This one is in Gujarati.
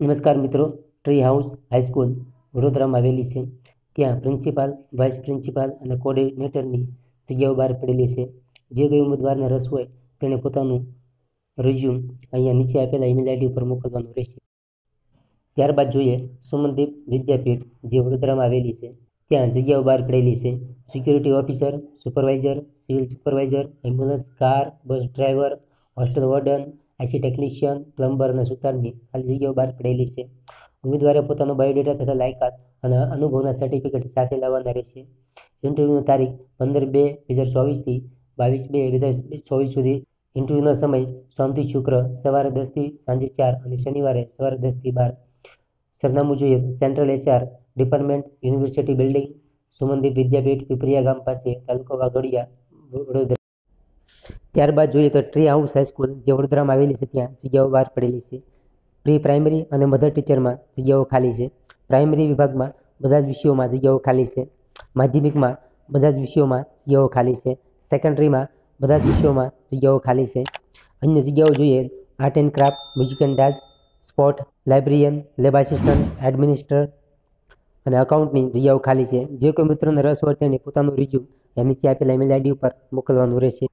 નમસ્કાર મિત્રો, ટ્રી હાઉસ હાઈસ્કૂલ વડોદરામાં આવેલી છે. ત્યાં પ્રિન્સિપાલ, વાઇસ પ્રિન્સિપાલ અને કોઓર્ડિનેટરની જગ્યાઓ બહાર પડેલી છે. જે કોઈ ઉમેદવારને રસ હોય તેણે પોતાનું રિઝ્યુમ અહીંયા નીચે આપેલા ઈમેલ આઈડી ઉપર મોકલવાનું રહેશે. ત્યારબાદ જોઈએ સુમનદીપ વિદ્યાપીઠ, જે વડોદરામાં આવેલી છે. ત્યાં જગ્યાઓ બહાર પડેલી છે. Security officer, supervisor, civil supervisor, ambulance, car, bus driver, hostel warden, IC technician, plumber અને સુતારની ખાલી જગ્યાઓ બહાર પડેલી છે. ઉમેદવારે પોતાનો બાયોડેટા તથા લાયકાત અને અનુભવના સર્ટિફિકેટ સાથે લાવવાના રહેશે. ઇન્ટરવ્યૂની તારીખ 15/2/2024 થી 22/2/2024 સુધી. ઇન્ટરવ્યૂનો સમય સોમથી શુક્ર સવારે 10 થી સાંજે 4 અને શનિવારે સવારે 10 થી 12. સરનામું જોઈએ central HR department, university building, Sumandeep Vidyapeeth, Piparia ગામ પાસે, તાલુકો વાઘોડિયા, વડોદરા. ત્યારબાદ જોઈએ તો ટ્રી હાઉસ હાઈસ્કૂલ, જે વડોદરામાં આવેલી છે. ત્યાં જગ્યાઓ બહાર પડેલી છે. પ્રી પ્રાઇમરી અને મધર ટીચરમાં જગ્યાઓ ખાલી છે. પ્રાઇમરી વિભાગમાં બધા જ વિષયોમાં જગ્યાઓ ખાલી છે. માધ્યમિકમાં બધા જ વિષયોમાં જગ્યાઓ ખાલી છે. સેકન્ડરીમાં બધા જ વિષયોમાં જગ્યાઓ ખાલી છે. અન્ય જગ્યાઓ જોઈએ art and craft, music and dance, sport, librarian, lab assistant, administer અને અકાઉન્ટની જગ્યાઓ ખાલી છે. જે કોઈ મિત્રોને રસ હોય તેણે પોતાનું રિઝ્યુમ નીચે આપેલા ઈમેલ આઈડી ઉપર મોકલવાનું રહેશે.